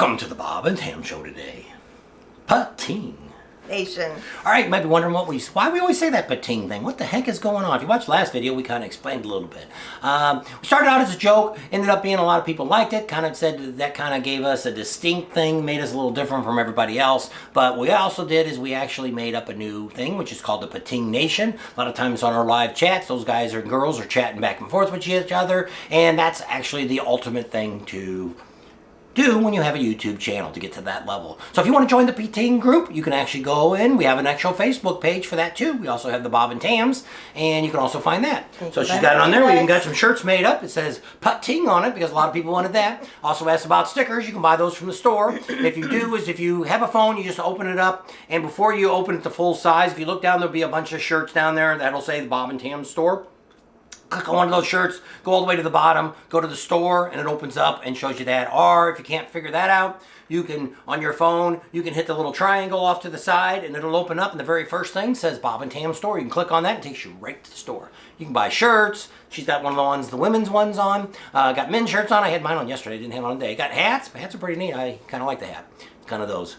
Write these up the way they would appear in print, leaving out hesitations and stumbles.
Welcome to the Bob and Tam Show today. Pating Nation. All right, you might be wondering why we always say that pating thing. What the heck is going on? If you watched the last video, we kind of explained a little bit. We started out as a joke, ended up being a lot of people liked it, kind of said that kind of gave us a distinct thing, made us a little different from everybody else. But what we also did is we actually made up a new thing, which is called the Pating Nation. A lot of times on our live chats, those guys and girls are chatting back and forth with each other, and that's actually the ultimate thing to do when you have a YouTube channel to get to that level. So if you want to join the Pating group, you can actually go in. We have an actual Facebook page for that too. We also have the Bob and Tams, and you can also find that. So she's got it on there. We even got some shirts made up. It says Pating on it because a lot of people wanted that. Also asked about stickers. You can buy those from the store. If you do, if you have a phone, you just open it up, and before you open it to full size, if you look down, there'll be a bunch of shirts down there that'll say the Bob and Tams store. Click on one of those shirts, go all the way to the bottom, go to the store, and it opens up and shows you that. Or if you can't figure that out, you can, on your phone, you can hit the little triangle off to the side, and it'll open up, and the very first thing says Bob and Tam Store. You can click on that, and it takes you right to the store. You can buy shirts. She's got one of the ones, the women's ones on. Got men's shirts on. I had mine on yesterday. I didn't have it on today. Got hats. Hats are pretty neat. I kind of like the hat. It's kind of those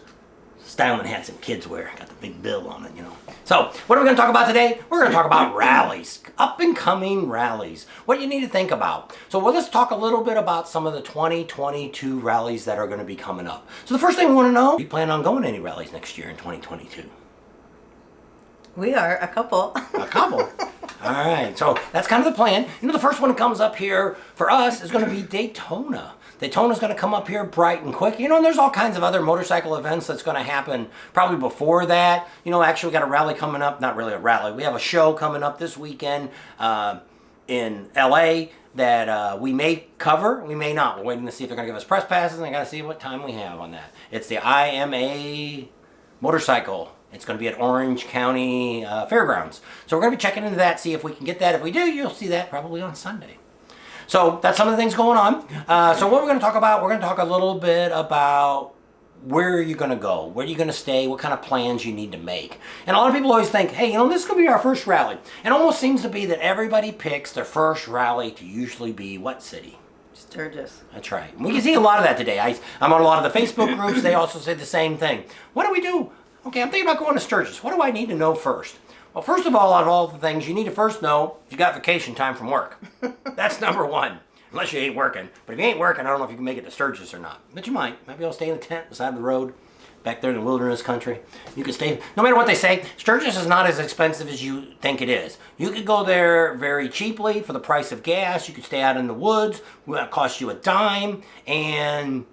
styling hats that kids wear. Got the big bill on it, you know. So, what are we going to talk about today? We're going to talk about rallies. Up and coming rallies. What you need to think about. So, let's talk a little bit about some of the 2022 rallies that are going to be coming up. So, the first thing we want to know, do you plan on going to any rallies next year in 2022? We are a couple. A couple? All right. So, that's kind of the plan. You know, the first one that comes up here for us is going to be Daytona. Daytona's going to come up here bright and quick. You know, and there's all kinds of other motorcycle events that's going to happen probably before that. You know, actually we got a rally coming up. Not really a rally. We have a show coming up this weekend in LA that we may cover. We may not. We're waiting to see if they're going to give us press passes, and I got to see what time we have on that. It's the IMA motorcycle. It's going to be at Orange County Fairgrounds. So we're going to be checking into that, see if we can get that. If we do, you'll see that probably on Sunday. So that's some of the things going on. So what we're going to talk about, we're going to talk a little bit about where you're going to go, where you're going to stay, what kind of plans you need to make. And a lot of people always think, hey, you know, this is going to be our first rally. It almost seems to be that everybody picks their first rally to usually be what city? Sturgis. That's right. And we can see a lot of that today. I'm on a lot of the Facebook groups. They also say the same thing. What do we do? Okay, I'm thinking about going to Sturgis. What do I need to know first? Well, first of all, out of all the things, you need to first know if you got vacation time from work. That's number one, unless you ain't working. But if you ain't working, I don't know if you can make it to Sturgis or not. But you might. Maybe I'll stay in a tent beside the road, back there in the wilderness country. You can stay. No matter what they say, Sturgis is not as expensive as you think it is. You could go there very cheaply for the price of gas. You could stay out in the woods. It will cost you a dime, and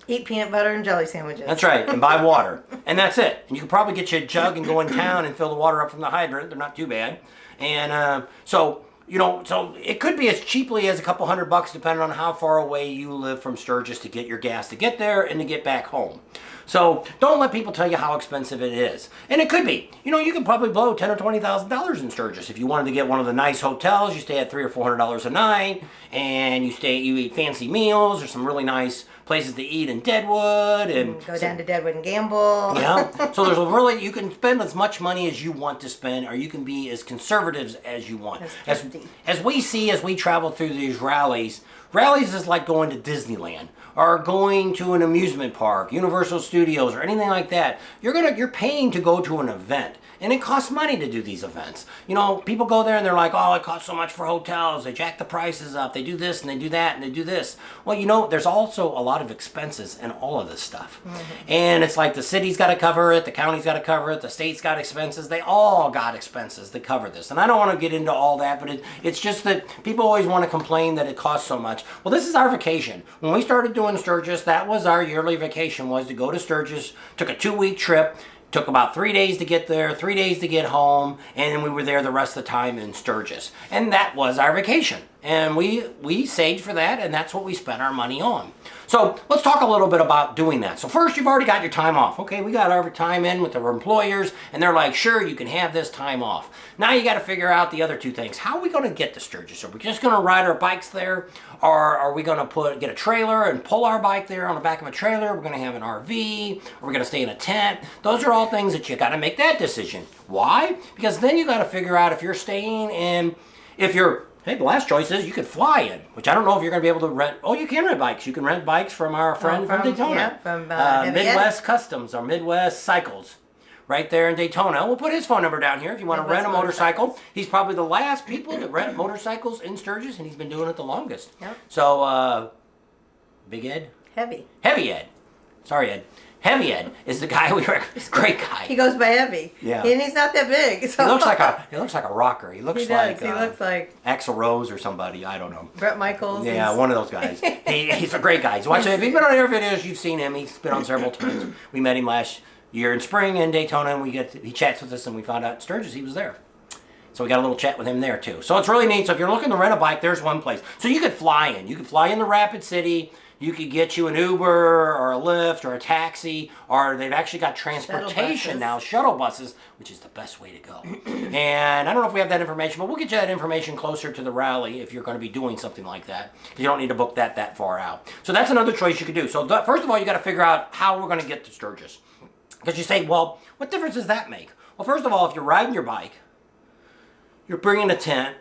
eat peanut butter and jelly sandwiches. That's right, and buy water. And that's it. And you can probably get you a jug and go in town and fill the water up from the hydrant. They're not too bad. And so it could be as cheaply as a couple $100 depending on how far away you live from Sturgis to get your gas to get there and to get back home. So don't let people tell you how expensive it is. And it could be. You know, you could probably blow $10,000 or $20,000 in Sturgis. If you wanted to get one of the nice hotels, you stay at $300 or $400 a night, and you eat fancy meals or some really nice places to eat in Deadwood, and go down to Deadwood and gamble. Yeah. So you can spend as much money as you want to spend, or you can be as conservative as you want. As we travel through these rallies is like going to Disneyland or going to an amusement park, Universal Studios, or anything like that. You're paying to go to an event. And it costs money to do these events. You know, people go there and they're like, oh, it costs so much for hotels. They jack the prices up. They do this and they do that and they do this. Well, you know, there's also a lot of expenses in all of this stuff. Mm-hmm. And it's like the city's got to cover it. The county's got to cover it. The state's got expenses. They all got expenses to cover this. And I don't want to get into all that, but it's just that people always want to complain that it costs so much. Well, this is our vacation. When we started doing Sturgis, that was our yearly vacation, was to go to Sturgis. Took a 2-week trip. Took about 3 days to get there, 3 days to get home, and then we were there the rest of the time in Sturgis. And that was our vacation. And we saved for that, and that's what we spent our money on. So let's talk a little bit about doing that. So first, you've already got your time off. Okay, we got our time in with our employers, and they're like, sure, you can have this time off. Now you got to figure out the other two things. How are we going to get to Sturgis? Are we just going to ride our bikes there? Or are we going to get a trailer and pull our bike there on the back of a trailer? We're going to have an RV? Or we're going to stay in a tent? Those are all things that you got to make that decision. Why? Because then you got to figure out if you're staying in, if you're Hey, the last choice is you could fly in, which I don't know if you're going to be able to rent. Oh, you can rent bikes. You can rent bikes from our friend from Daytona. Yeah, from Heavy Midwest Customs or Midwest Cycles. Right there in Daytona. We'll put his phone number down here if you want to rent a motorcycle. He's probably the last people to rent motorcycles in Sturgis, and he's been doing it the longest. Yep. So, Big Ed? Heavy. Heavy Ed. Sorry, Ed. Heavy Ed is the guy we recommend. Great guy. He goes by Heavy. Yeah. And he's not that big. So. He looks like a rocker. He looks He does. He looks like Axl Rose or somebody. I don't know. Brett Michaels. Yeah, one of those guys. He's a great guy. He's watching. If you've been on our videos, you've seen him. He's been on several times. We met him last year in spring in Daytona, and he chats with us, and we found out in Sturgis he was there. So we got a little chat with him there too. So it's really neat. So if you're looking to rent a bike, there's one place. So you could fly in. You could fly into Rapid City. You could get you an Uber or a Lyft or a taxi, or they've actually got transportation now, shuttle buses, which is the best way to go. And I don't know if we have that information, but we'll get you that information closer to the rally if you're going to be doing something like that. You don't need to book that far out. So that's another choice you could do. So first of all, you got to figure out how we're going to get to Sturgis. Because you say, well, what difference does that make? Well, first of all, if you're riding your bike, you're bringing a tent,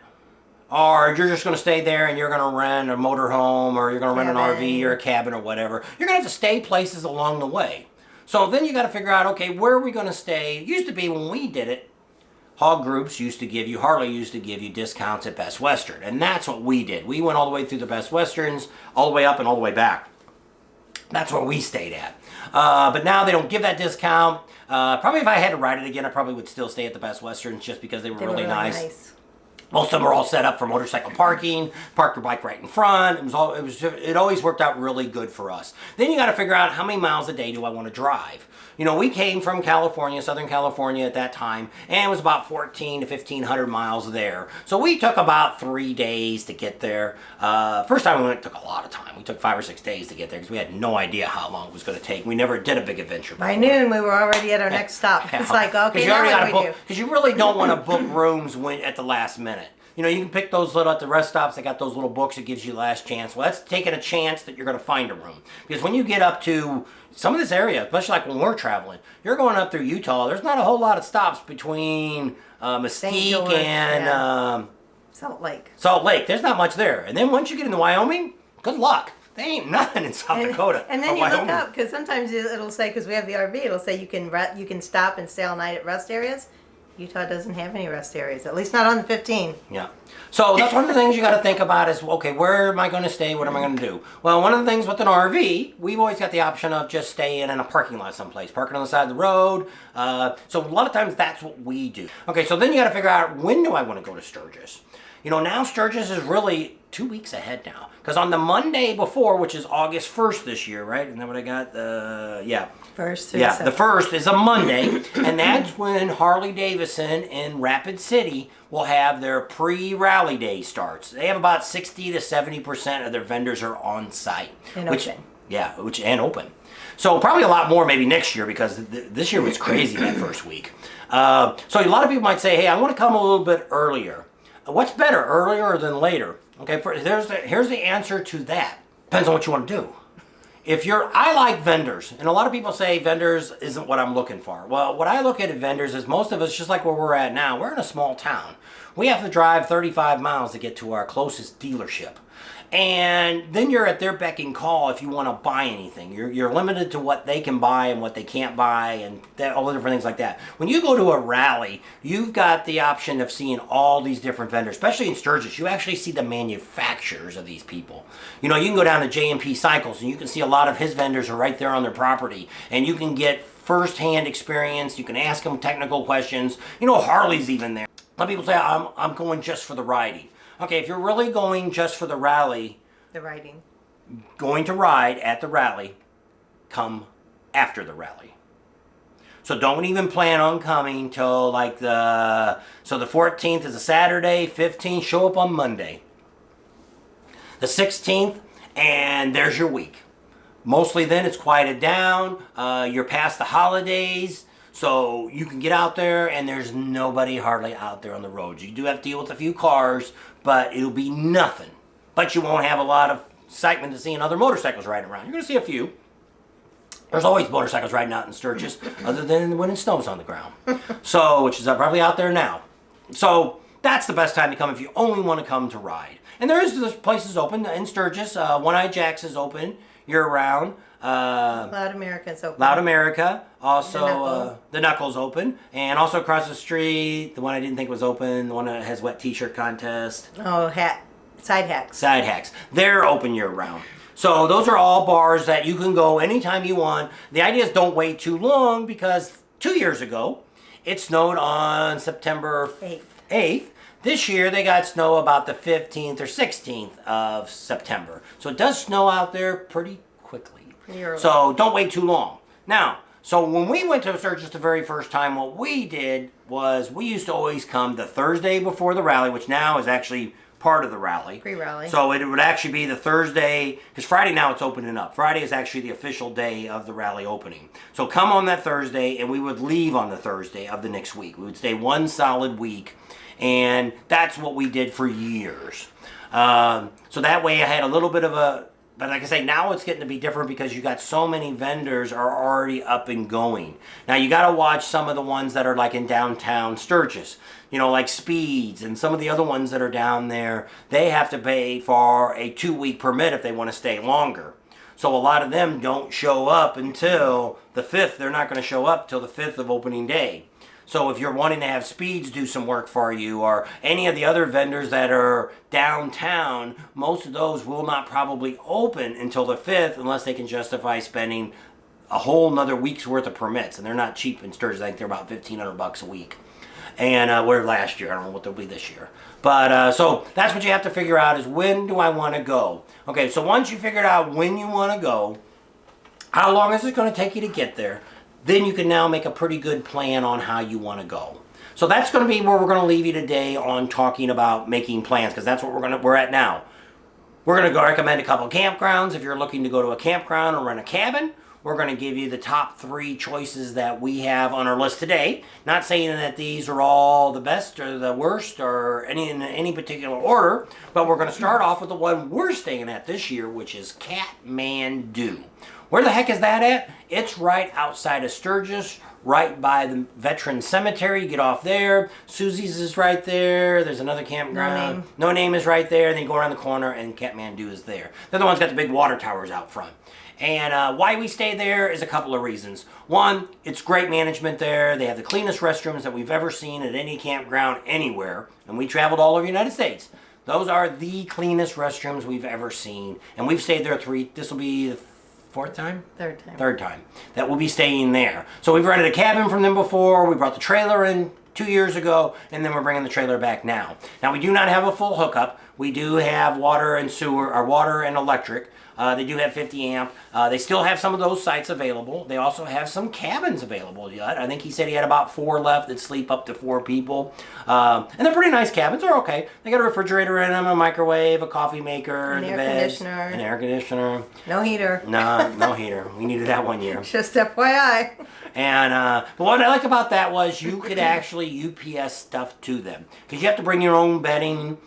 or you're just going to stay there and you're going to rent a motorhome, or you're going to rent an RV or a cabin or whatever, you're going to have to stay places along the way. So then you got to figure out, okay, where are we going to stay? It used to be when we did it, Harley used to give you discounts at Best Western. And that's what we did. We went all the way through the Best Westerns, all the way up and all the way back. That's where we stayed at. But now they don't give that discount. Probably if I had to ride it again, I probably would still stay at the Best Westerns just because they were really nice. Most of them are all set up for motorcycle parking. Park your bike right in front. It always worked out really good for us. Then you got to figure out how many miles a day do I want to drive. You know, we came from California, Southern California at that time, and it was about 1,400 to 1,500 miles there. So we took about 3 days to get there. First time we went, it took a lot of time. We took 5 or 6 days to get there because we had no idea how long it was going to take. We never did a big adventure before. By noon, we were already at our next stop. It's like, okay, now what do we do? Because you really don't want to book rooms at the last minute. You know, you can pick those at the rest stops. They got those little books that gives you last chance. Well, that's taking a chance that you're going to find a room. Because when you get up to some of this area, especially like when we're traveling, you're going up through Utah. There's not a whole lot of stops between Mesquite and Salt Lake. Salt Lake. There's not much there. And then once you get into Wyoming, good luck. There ain't nothing in South Dakota. And then you look up, because sometimes it'll say, because we have the RV, it'll say you can stop and stay all night at rest areas. Utah doesn't have any rest areas, at least not on the 15. Yeah. So that's one of the things you got to think about is, okay, where am I going to stay? What am I going to do? Well, one of the things with an RV, we've always got the option of just staying in a parking lot someplace, parking on the side of the road. So a lot of times that's what we do. Okay, so then you got to figure out, when do I want to go to Sturgis? You know, now Sturgis is really 2 weeks ahead now. Because on the Monday before, which is August 1st this year, right? Isn't that what I got? First. Yeah, the 1st is a Monday, and that's when Harley Davidson in Rapid City will have their pre-rally day starts. They have about 60 to 70% of their vendors are on site. And open. Yeah, and open. So probably a lot more maybe next year, because this year was crazy that first week. So a lot of people might say, hey, I want to come a little bit earlier. What's better, earlier than later? Okay, here's the answer to that. Depends on what you want to do. I like vendors, and a lot of people say vendors isn't what I'm looking for. Well, what I look at vendors is most of us, just like where we're at now, we're in a small town. We have to drive 35 miles to get to our closest dealership. And then you're at their beck and call if you want to buy anything. You're limited to what they can buy and what they can't buy, and all the different things like that. When you go to a rally, you've got the option of seeing all these different vendors, especially in Sturgis. You actually see the manufacturers of these people. You know, you can go down to J&P Cycles, and you can see a lot of his vendors are right there on their property, and you can get first-hand experience. You can ask them technical questions. You know, Harley's even there. A lot of people say, I'm going just for the riding. Okay, if you're really going just for the rally, going to ride at the rally, come after the rally. So don't even plan on coming till the 14th is a Saturday, 15th, show up on Monday. The 16th, and there's your week. Mostly then it's quieted down, you're past the holidays, so you can get out there and there's nobody hardly out there on the roads. You do have to deal with a few cars, but it'll be nothing. But you won't have a lot of excitement to seeing other motorcycles riding around. You're going to see a few. There's always motorcycles riding out in Sturgis, other than when it snows on the ground. So, which is probably out there now. So, that's the best time to come if you only want to come to ride. And there's places open in Sturgis. One Eye Jack's is open year-round. Loud America's open. Loud America. Also, the Knuckles open. And also across the street, the one I didn't think was open, the one that has wet t-shirt contest. Oh, Side Hacks. Side Hacks. They're open year-round. So those are all bars that you can go anytime you want. The idea is don't wait too long because 2 years ago, it snowed on September 8th. This year, they got snow about the 15th or 16th of September. So it does snow out there pretty quickly. Pretty early. So don't wait too long. Now, so when we went to Sturgis the very first time, what we did was we used to always come the Thursday before the rally, which now is actually part of the rally. Pre-rally. So it would actually be the Thursday, because Friday now it's opening up. Friday is actually the official day of the rally opening. So come on that Thursday, and we would leave on the Thursday of the next week. We would stay one solid week, and that's what we did for years. So that way I had a little bit of a, but like I say, now it's getting to be different because you got so many vendors are already up and going. Now you got to watch some of the ones that are like in downtown Sturgis, you know, like Speeds and some of the other ones that are down there. They have to pay for a 2-week permit if they want to stay longer. So a lot of them don't show up until the 5th. They're not going to show up till the 5th of opening day. So if you're wanting to have Speeds do some work for you or any of the other vendors that are downtown, most of those will not probably open until the 5th unless they can justify spending a whole nother week's worth of permits. And they're not cheap in Sturgis. I think they're about $1,500 a week. And where last year, I don't know what they'll be this year. But so that's what you have to figure out is when do I want to go? Okay, so once you figured out when you want to go, how long is it going to take you to get there? Then you can now make a pretty good plan on how you want to go. So that's going to be where we're going to leave you today on talking about making plans, because that's what we're at now. We're going to go recommend a couple of campgrounds if you're looking to go to a campground or rent a cabin. We're going to give you the top 3 choices that we have on our list today. Not saying that these are all the best or the worst or in any particular order, but we're going to start off with the one we're staying at this year, which is Kathmandu. Where the heck is that at? It's right outside of Sturgis, right by the Veteran Cemetery. You get off there. Susie's is right there. There's another campground. No Name is right there. Then you go around the corner and Kathmandu is there. They're the ones got the big water towers out front. And why we stay there is a couple of reasons. One, it's great management there. They have the cleanest restrooms that we've ever seen at any campground anywhere. And we traveled all over the United States. Those are the cleanest restrooms we've ever seen. And we've stayed there this will be the 4th time? Third time. That we'll be staying there. So we've rented a cabin from them before. We brought the trailer in 2 years ago, and then we're bringing the trailer back now. Now, we do not have a full hookup. We do have water and sewer, or water and electric. They do have 50 amp. They still have some of those sites available. They also have some cabins available yet. I think he said he had about 4 left that sleep up to 4 people. And they're pretty nice cabins. They're okay. They got a refrigerator in them, a microwave, a coffee maker, an air conditioner. No heater. No heater. We needed that one year. Just FYI. And but what I liked about that was you could actually UPS stuff to them. Because you have to bring your own bedding,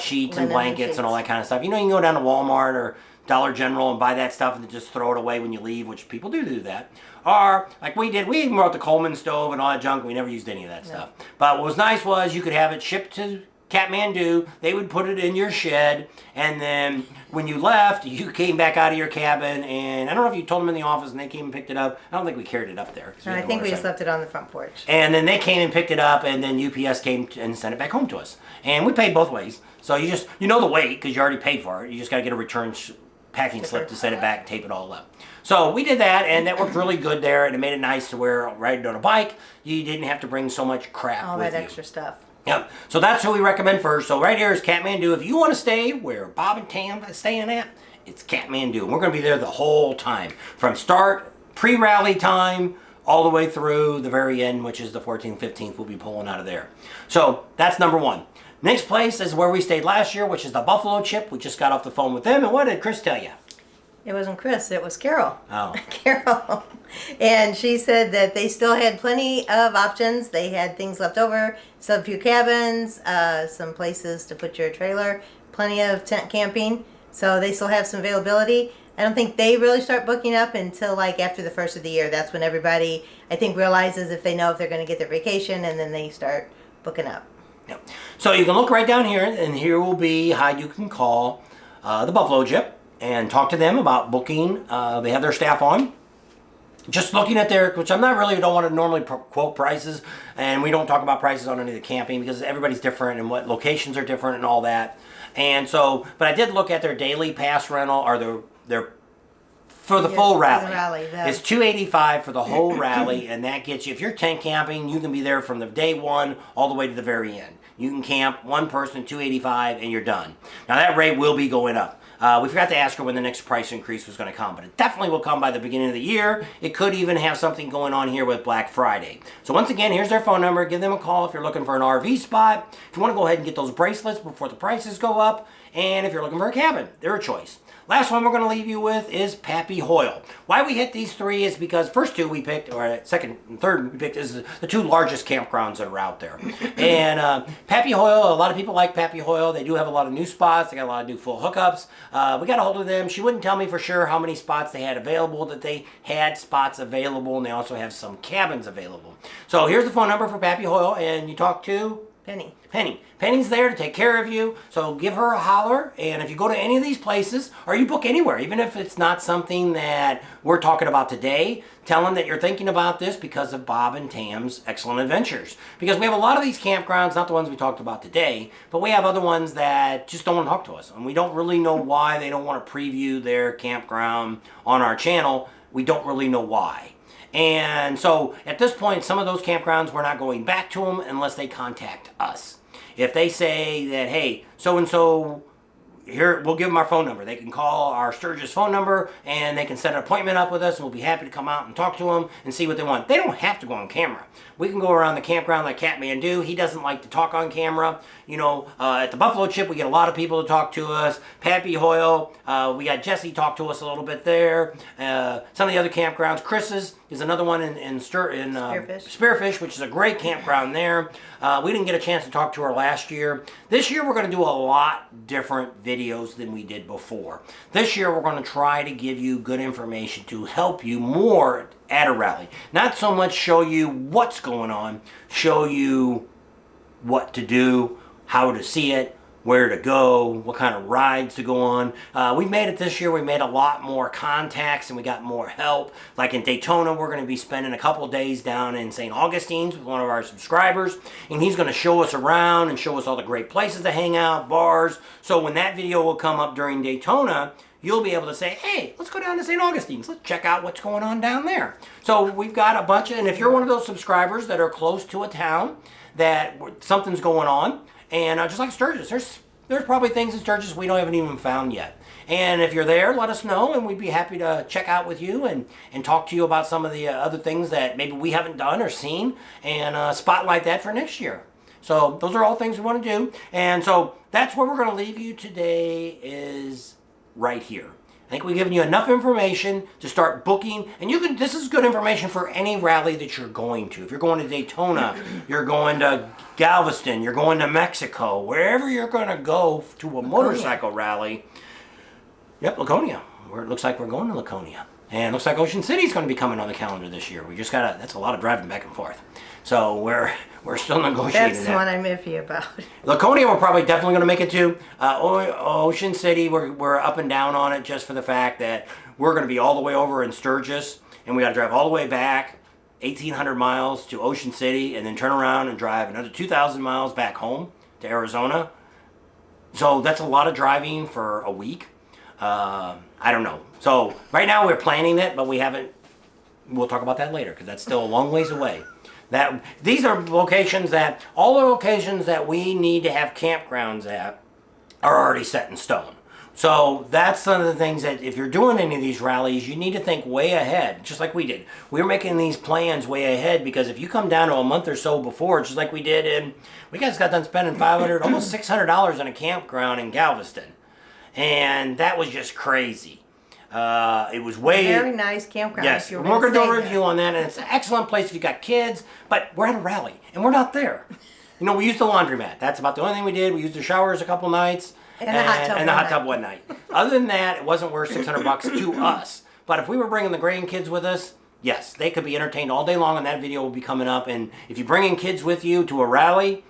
sheets and blankets and all that kind of stuff. You know, you can go down to Walmart or Dollar General and buy that stuff and then just throw it away when you leave, which people do that. Or, like we did, we even brought the Coleman stove and all that junk. We never used any of that stuff. But what was nice was you could have it shipped to Kathmandu. They would put it in your shed. And then when you left, you came back out of your cabin. And I don't know if you told them in the office and they came and picked it up. I don't think we carried it up there. No, I think we just left it on the front porch. And then they came and picked it up. And then UPS came and sent it back home to us. And we paid both ways. So you know the weight because you already paid for it. You just got to get a return packing slip to send it back, tape it all up. So we did that, and that worked really good there, and it made it nice to where riding on a bike, you didn't have to bring so much crap all with that you. Extra stuff. Yep. So that's who we recommend first. So right here is Kathmandu. If you want to stay where Bob and Tam are staying at, it's Kathmandu. And we're going to be there the whole time. From start, pre-rally time, all the way through the very end, which is the 14th, 15th, we'll be pulling out of there. So that's number 1. Next place is where we stayed last year, which is the Buffalo Chip. We just got off the phone with them. And what did Chris tell you? It wasn't Chris, it was Carol. Oh. Carol. And she said that they still had plenty of options. They had things left over, still a few cabins, some places to put your trailer, plenty of tent camping. So they still have some availability. I don't think they really start booking up until like after the first of the year. That's when everybody, I think, realizes if they know if they're going to get their vacation, and then they start booking up. Yep. So you can look right down here, and here will be how you can call the Buffalo Chip and talk to them about booking. They have their staff on. Just looking at their, which I'm not really, don't want to normally quote prices, and we don't talk about prices on any of the camping because everybody's different and what locations are different and all that. And so, but I did look at their daily pass rental or their for the full rally. It's $285 for the whole rally, and that gets you, if you're tent camping, you can be there from the day one all the way to the very end. You can camp one person, $285, and you're done. Now that rate will be going up. We forgot to ask her when the next price increase was going to come, but it definitely will come by the beginning of the year. It could even have something going on here with Black Friday. So once again, here's their phone number. Give them a call if you're looking for an RV spot. If you want to go ahead and get those bracelets before the prices go up, and if you're looking for a cabin, they're a choice. Last one we're going to leave you with is Pappy Hoyle. Why we hit these three is because first two we picked, or second and third we picked, is the two largest campgrounds that are out there. And Pappy Hoyle, a lot of people like Pappy Hoyle. They do have a lot of new spots. They got a lot of new full hookups. We got a hold of them. She wouldn't tell me for sure how many spots they had available, that they had spots available, and they also have some cabins available. So here's the phone number for Pappy Hoyle, and you talk to Penny. Penny's there to take care of you, so give her a holler. And if you go to any of these places, or you book anywhere, even if it's not something that we're talking about today, tell them that you're thinking about this because of Bob and Tam's Excellent Adventures. Because we have a lot of these campgrounds, not the ones we talked about today, but we have other ones that just don't want to talk to us. And we don't really know why they don't want to preview their campground on our channel. We don't really know why. And so at this point, some of those campgrounds, we're not going back to them unless they contact us. If they say that, hey, so-and-so, here, we'll give them our phone number. They can call our Sturgis phone number, and they can set an appointment up with us, and we'll be happy to come out and talk to them and see what they want. They don't have to go on camera. We can go around the campground like Catman do. He doesn't like to talk on camera. You know, at the Buffalo Chip, we get a lot of people to talk to us. Pappy Hoyle, we got Jesse talk to us a little bit there. Some of the other campgrounds. Chris's is another one in Spearfish, which is a great campground there. We didn't get a chance to talk to her last year. This year, we're going to do a lot different videos than we did before. This year, we're going to try to give you good information to help you more at a rally. Not so much show you what's going on, show you what to do, how to see it, where to go, what kind of rides to go on. We made it this year. We made a lot more contacts and we got more help. Like in Daytona, we're going to be spending a couple days down in St. Augustine's with one of our subscribers, and he's going to show us around and show us all the great places to hang out, bars. So when that video will come up during Daytona, you'll be able to say, hey, let's go down to St. Augustine's. Let's check out what's going on down there. So we've got a bunch of, and if you're one of those subscribers that are close to a town that something's going on, and just like Sturgis, there's probably things in Sturgis we haven't even found yet. And if you're there, let us know, and we'd be happy to check out with you and talk to you about some of the other things that maybe we haven't done or seen, and spotlight that for next year. So those are all things we want to do. And so that's where we're going to leave you today, is right here. I think we've given you enough information to start booking, and you can. This is good information for any rally that you're going to. If you're going to Daytona, you're going to Galveston, you're going to Mexico, wherever you're going to go to a motorcycle rally. Yep, Laconia. It looks like we're going to Laconia. And it looks like Ocean City's going to be coming on the calendar this year. We just got that's a lot of driving back and forth. So we're still negotiating. That's the one I'm iffy about. Laconia, we're probably definitely going to make it to. Ocean City, we're up and down on it just for the fact that we're going to be all the way over in Sturgis, and we got to drive all the way back, 1,800 miles to Ocean City, and then turn around and drive another 2,000 miles back home to Arizona. So that's a lot of driving for a week. I don't know. So right now we're planning it, but we haven't. We'll talk about that later because that's still a long ways away. These are locations that, all the locations that we need to have campgrounds at are already set in stone. So that's some of the things that if you're doing any of these rallies, you need to think way ahead, just like we did. We're making these plans way ahead because if you come down to a month or so before, just like we did, and we guys got done spending $500, almost $600 on a campground in Galveston. And that was just crazy. It was way... Very nice campground. Yes, we're going to do a review on that, and it's an excellent place if you got kids, but we're at a rally, and we're not there. You know, we used the laundromat. That's about the only thing we did. We used the showers a couple nights. And the hot tub one night. Other than that, it wasn't worth $600 to us. But if we were bringing the grandkids with us, yes, they could be entertained all day long, and that video will be coming up. And if you bring in kids with you to a rally,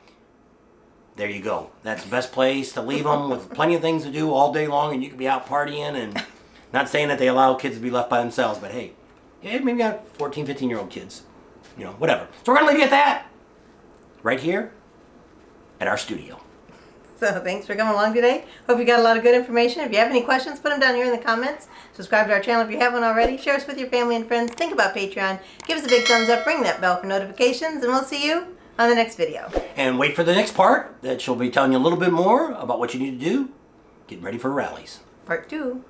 there you go. That's the best place to leave them with plenty of things to do all day long, and you can be out partying. And not saying that they allow kids to be left by themselves, but hey, yeah, maybe got 14, 15-year-old kids. You know, whatever. So we're going to leave you at that right here at our studio. So thanks for coming along today. Hope you got a lot of good information. If you have any questions, put them down here in the comments. Subscribe to our channel if you haven't already. Share us with your family and friends. Think about Patreon. Give us a big thumbs up. Ring that bell for notifications. And we'll see you on the next video. And wait for the next part that she'll be telling you a little bit more about what you need to do getting ready for rallies. Part 2.